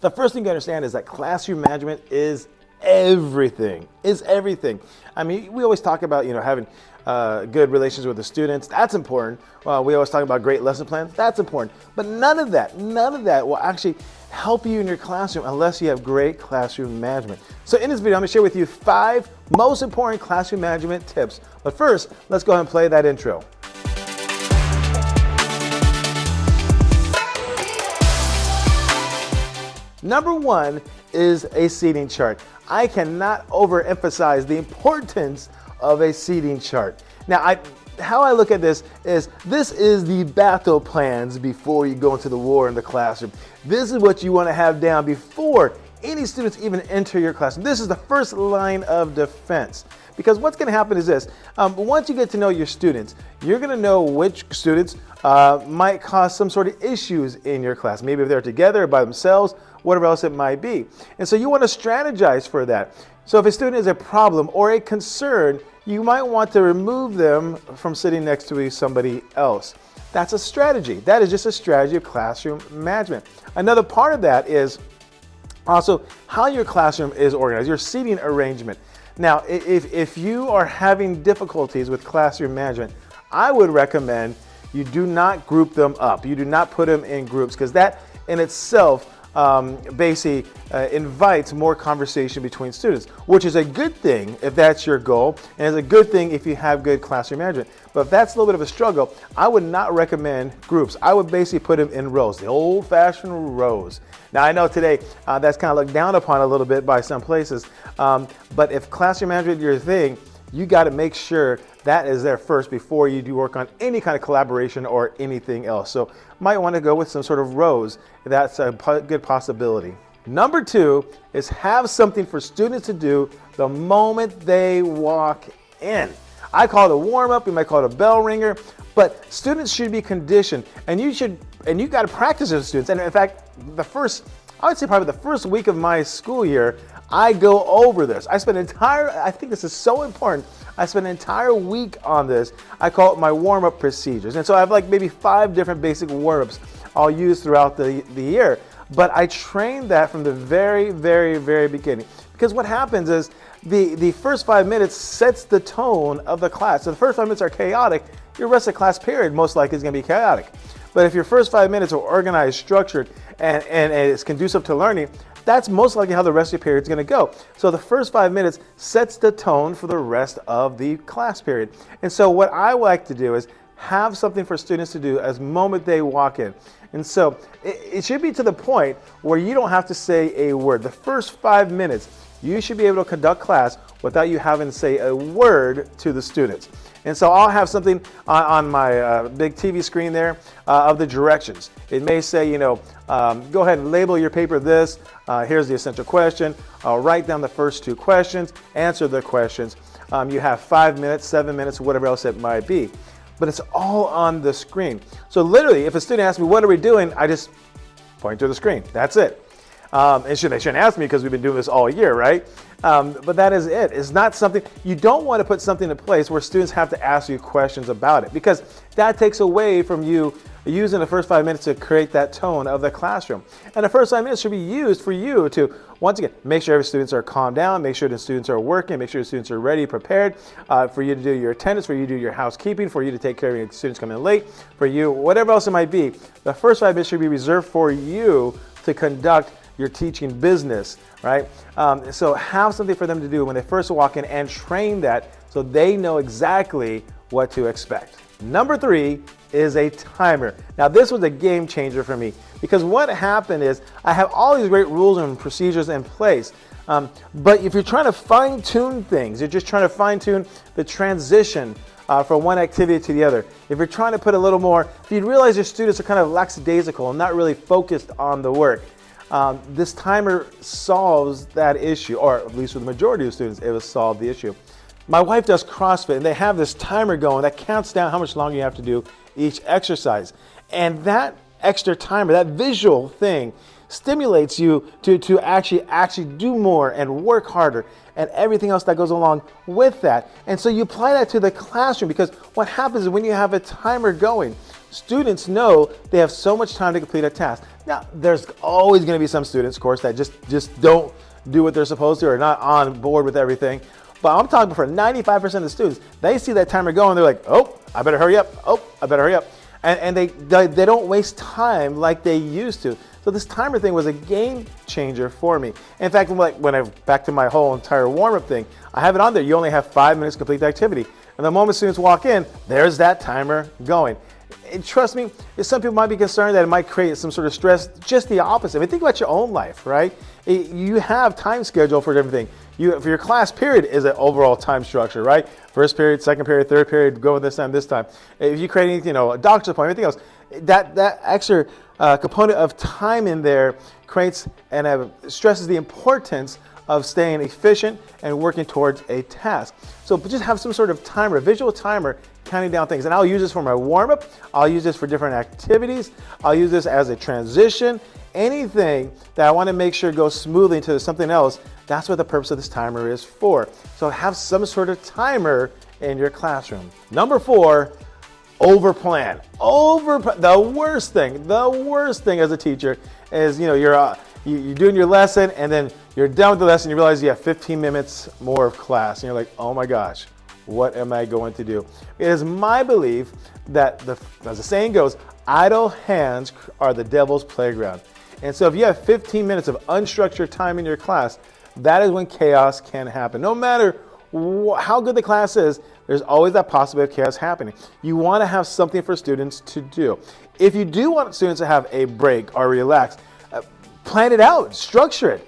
The first thing you understand is that classroom management is everything. Is everything. I mean, we always talk about having good relations with the students. That's important. We always talk about great lesson plans. That's important. But none of that will actually help you in your classroom unless you have great classroom management. So in this video, I'm going to share with you 5 most important classroom management tips. But first, let's go ahead and play that intro. Number 1 is a seating chart. I cannot overemphasize the importance of a seating chart. Now, how I look at this is the battle plans before you go into the war in the classroom. This is what you want to have down before any students even enter your classroom. This is the first line of defense. Because what's going to happen is this, once you get to know your students, you're going to know which students might cause some sort of issues in your class. Maybe if they're together or by themselves, whatever else it might be. And so you want to strategize for that. So if a student is a problem or a concern, you might want to remove them from sitting next to somebody else. That's a strategy. That is just a strategy of classroom management. Another part of that is also how your classroom is organized, your seating arrangement. Now, if you are having difficulties with classroom management, I would recommend you do not group them up. You do not put them in groups, because that in itself basically invites more conversation between students, which is a good thing if that's your goal, and is a good thing if you have good classroom management. But if that's a little bit of a struggle, I would not recommend groups. I would basically put them in rows, the old-fashioned rows. Now, I know today that's kind of looked down upon a little bit by some places, but if classroom management is your thing, you got to make sure that is there first before you do work on any kind of collaboration or anything else. So might want to go with some sort of rows. That's a good possibility. Number 2 is have something for students to do the moment they walk in. I call it a warm-up, you might call it a bell ringer, but students should be conditioned, and you got to practice as students. And in fact, I would say probably the first week of my school year, I go over this. I think this is so important. I spend an entire week on this. I call it my warm-up procedures. And so I have like maybe 5 different basic warm-ups I'll use throughout the year. But I train that from the very, very, very beginning. Because what happens is the first 5 minutes sets the tone of the class. So the first 5 minutes are chaotic. Your rest of the class period most likely is going to be chaotic. But if your first 5 minutes are organized, structured, and it's conducive to learning, that's most likely how the rest of your period is going to go. So the first 5 minutes sets the tone for the rest of the class period. And so what I like to do is have something for students to do as the moment they walk in. And so it should be to the point where you don't have to say a word. The first 5 minutes, you should be able to conduct class without you having to say a word to the students. And so I'll have something on my big TV screen there of the directions. It may say, go ahead and label your paper this. Here's the essential question. Write down the first 2 questions, answer the questions. You have 5 minutes, 7 minutes, whatever else it might be. But it's all on the screen. So literally, if a student asks me, what are we doing? I just point to the screen. That's it. And they shouldn't ask me because we've been doing this all year, right? But that is it. It's not something, you don't want to put something in place where students have to ask you questions about it, because that takes away from you using the first 5 minutes to create that tone of the classroom. And the first 5 minutes should be used for you to, once again, make sure every students are calmed down, make sure the students are working, make sure the students are ready, prepared, for you to do your attendance, for you to do your housekeeping, for you to take care of your students coming in late, for you, whatever else it might be. The first 5 minutes should be reserved for you to conduct your teaching business, right? So have something for them to do when they first walk in and train that so they know exactly what to expect. Number 3 is a timer. Now, this was a game changer for me, because what happened is I have all these great rules and procedures in place. But if you're trying to fine tune things, you're just trying to fine tune the transition from one activity to the other. If you're trying to put a little more, if you realize your students are kind of lackadaisical and not really focused on the work, this timer solves that issue, or at least for the majority of students, it will solve the issue. My wife does CrossFit, and they have this timer going that counts down how much longer you have to do each exercise. And that extra timer, that visual thing, stimulates you to actually do more and work harder and everything else that goes along with that. And so you apply that to the classroom, because what happens is when you have a timer going, students know they have so much time to complete a task. Now, there's always going to be some students, of course, that just don't do what they're supposed to or not on board with everything. But I'm talking for 95% of the students, they see that timer going, they're like, oh, I better hurry up. Oh, I better hurry up. And they don't waste time like they used to. So this timer thing was a game changer for me. In fact, back to my whole entire warm-up thing, I have it on there. You only have 5 minutes to complete the activity. And the moment students walk in, there's that timer going. And trust me, some people might be concerned that it might create some sort of stress. Just the opposite. I mean, think about your own life, right? You have time schedule for everything. For your class period is an overall time structure, right? First period, second period, third period, go this time, this time. If you create anything, a doctor's appointment, everything else, that extra component of time in there creates and stresses the importance of staying efficient and working towards a task. So just have some sort of timer, a visual timer, counting down things. And I'll use this for my warm-up. I'll use this for different activities. I'll use this as a transition. Anything that I want to make sure goes smoothly into something else, that's what the purpose of this timer is for. So have some sort of timer in your classroom. Number 4, overplan. The worst thing as a teacher is, you're doing your lesson and then you're done with the lesson, you realize you have 15 minutes more of class and you're like, oh my gosh, what am I going to do? It is my belief that, as the saying goes, idle hands are the devil's playground. And so if you have 15 minutes of unstructured time in your class, that is when chaos can happen. No matter how good the class is, there's always that possibility of chaos happening. You want to have something for students to do. If you do want students to have a break or relax, plan it out, structure it.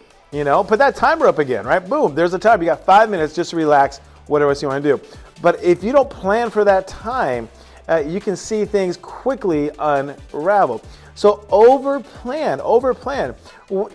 Put that timer up again, right? Boom, there's a timer. You got 5 minutes just to relax, whatever else you want to do. But if you don't plan for that time, you can see things quickly unravel. So overplan.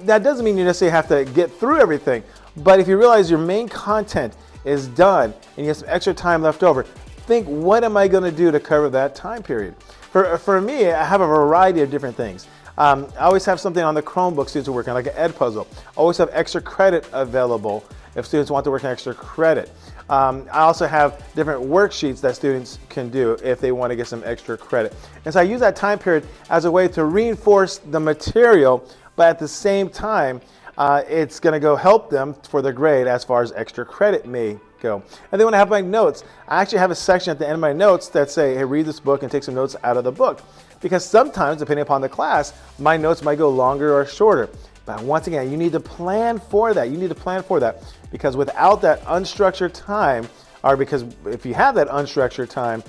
That doesn't mean you necessarily have to get through everything, but if you realize your main content is done and you have some extra time left over, think, what am I going to do to cover that time period? For me, I have a variety of different things. I always have something on the Chromebook students are working on, like an ed puzzle. I always have extra credit available if students want to work on extra credit. I also have different worksheets that students can do if they want to get some extra credit. And so I use that time period as a way to reinforce the material, but at the same time, it's going to go help them for their grade as far as extra credit may go. And then when I have my notes, I actually have a section at the end of my notes that say, hey, read this book and take some notes out of the book. Because sometimes, depending upon the class, my notes might go longer or shorter. But once again, you need to plan for that. Because without that unstructured time, or because if you have that unstructured time,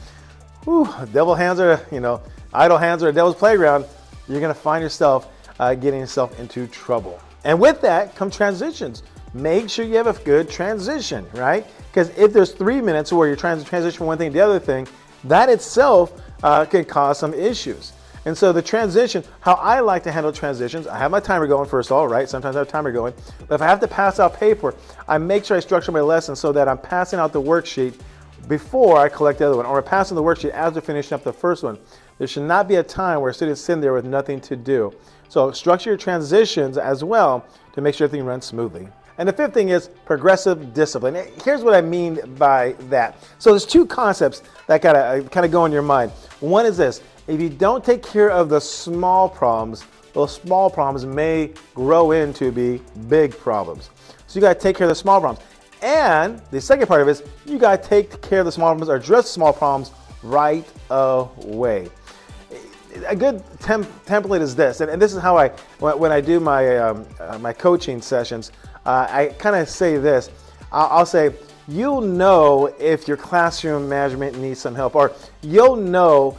idle hands are a devil's playground, you're going to find yourself getting yourself into trouble. And with that come transitions. Make sure you have a good transition, right? Because if there's 3 minutes where you're trying to transition from one thing to the other thing, that itself can cause some issues. And so the transition, how I like to handle transitions, I have my timer going first of all, right? Sometimes I have a timer going. But if I have to pass out paper, I make sure I structure my lesson so that I'm passing out the worksheet before I collect the other one, or passing the worksheet as we're finishing up the first one. There should not be a time where students sit there with nothing to do. So structure your transitions as well to make sure everything runs smoothly. And the 5th thing is progressive discipline. Here's what I mean by that. So there's 2 concepts that kind of go in your mind. One is this: if you don't take care of the small problems, those small problems may grow into be big problems. So you got to take care of the small problems. And the second part of it is you got to take care of the small problems or address the small problems right away. A good template is this, and this is how when I do my coaching sessions, I kind of say this. I'll say, you'll know if your classroom management needs some help, or you'll know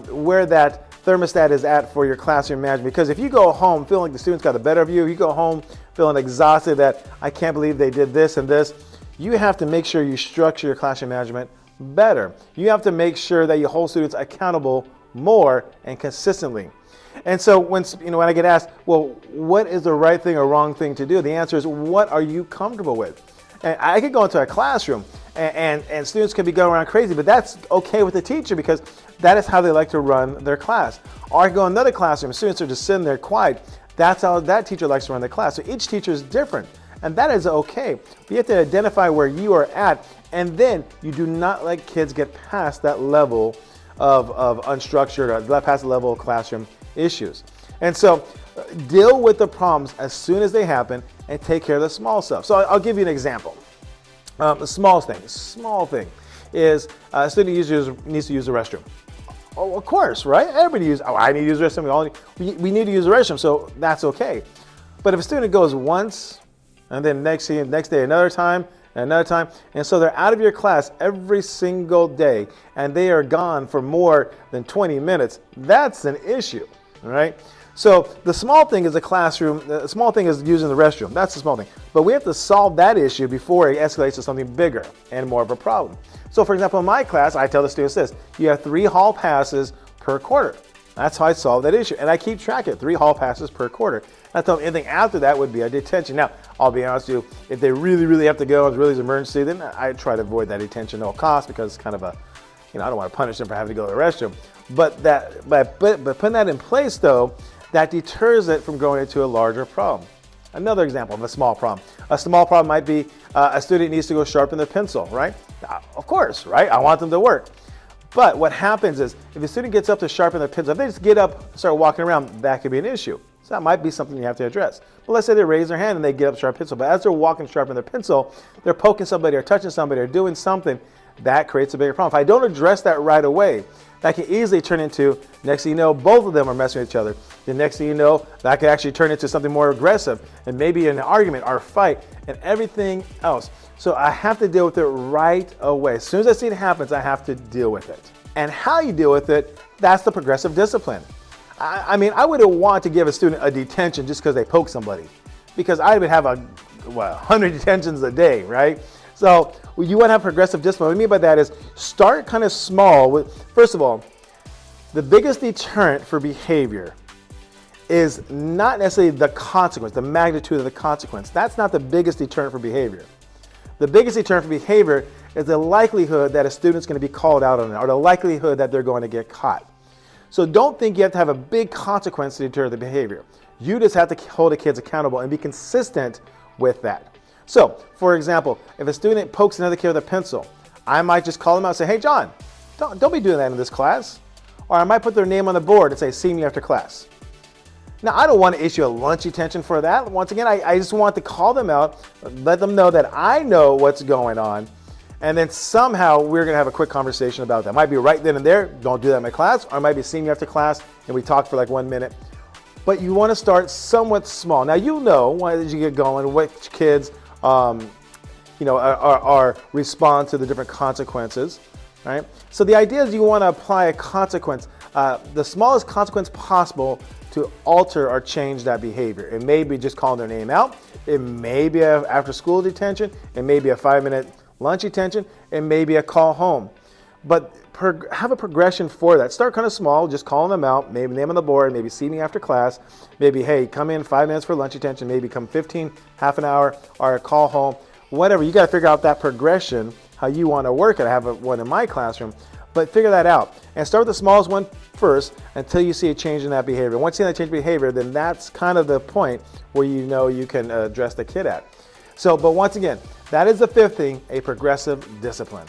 where that thermostat is at for your classroom management. Because if you go home feeling like the students got the better of you, you go home feeling exhausted that I can't believe they did this and this, you have to make sure you structure your classroom management better. You have to make sure that you hold students accountable more and consistently. And so when I get asked, well, what is the right thing or wrong thing to do? The answer is, what are you comfortable with? And I could go into a classroom and students can be going around crazy, but that's okay with the teacher because that is how they like to run their class. Or I could go in another classroom, students are just sitting there quiet. That's how that teacher likes to run the class. So each teacher is different, and that is okay. But you have to identify where you are at, and then you do not let kids get past that level of unstructured or past the level of classroom issues. And so deal with the problems as soon as they happen and take care of the small stuff. So I'll give you an example. The small thing is a student needs to use the restroom. Oh, of course, right? Everybody uses, I need to use the restroom. We need to use the restroom, so that's okay. But if a student goes once, and then next day another time, and another time, and so they're out of your class every single day, and they are gone for more than 20 minutes, that's an issue, all right? So the small thing is the classroom, the small thing is using the restroom, that's the small thing. But we have to solve that issue before it escalates to something bigger and more of a problem. So for example, in my class, I tell the students this: you have 3 hall passes per quarter. That's how I solve that issue. And I keep track of it, 3 hall passes per quarter. I tell them anything after that would be a detention. Now, I'll be honest with you, if they really have to go, it's really an emergency, then I try to avoid that detention at all costs, because it's kind of a, I don't want to punish them for having to go to the restroom. But putting that in place though, that deters it from going into a larger problem. Another example of a small problem. A small problem might be a student needs to go sharpen their pencil, right? Of course, right? I want them to work. But what happens is, if a student gets up to sharpen their pencil, if they just get up and start walking around, that could be an issue. So that might be something you have to address. But let's say they raise their hand and they get up to sharpen pencil, but as they're walking to sharpen their pencil, they're poking somebody or touching somebody or doing something, that creates a bigger problem. If I don't address that right away, that can easily turn into, next thing you know, both of them are messing with each other. The next thing you know, that could actually turn into something more aggressive, and maybe an argument or a fight and everything else. So I have to deal with it right away. As soon as I see it happens, I have to deal with it. And how you deal with it, that's the progressive discipline. I mean, I wouldn't want to give a student a detention just because they poke somebody, because I would have 100 detentions a day, right? So you want to have progressive discipline. What I mean by that is start kind of small. First of all, the biggest deterrent for behavior is not necessarily the consequence, the magnitude of the consequence. That's not the biggest deterrent for behavior. The biggest deterrent for behavior is the likelihood that a student's going to be called out on it, or the likelihood that they're going to get caught. So don't think you have to have a big consequence to deter the behavior. You just have to hold the kids accountable and be consistent with that. So, for example, if a student pokes another kid with a pencil, I might just call them out and say, hey, John, don't be doing that in this class. Or I might put their name on the board and say, see me after class. Now, I don't want to issue a lunch detention for that. Once again, I just want to call them out, let them know that I know what's going on, and then somehow we're going to have a quick conversation about that. It might be right then and there, don't do that in my class, or it might be seeing you after class and we talk for like 1 minute. But you want to start somewhat small. Now, you know, as you get going, which kids are respond to the different consequences, right? So the idea is you want to apply a consequence, the smallest consequence possible to alter or change that behavior. It may be just calling their name out. It may be an after school detention. It may be a 5-minute lunch detention. It may be a call home. But have a progression for that. Start kind of small, just calling them out, maybe name on the board, maybe see me after class, maybe, hey, come in 5 minutes for lunch detention, maybe come 15, half an hour, or a call home, whatever. You got to figure out that progression, how you want to work it. I have one in my classroom, but figure that out. And start with the smallest one first until you see a change in that behavior. Once you see that change in behavior, then that's kind of the point where you know you can address the kid at. So, but once again, that is the 5th thing, a progressive discipline.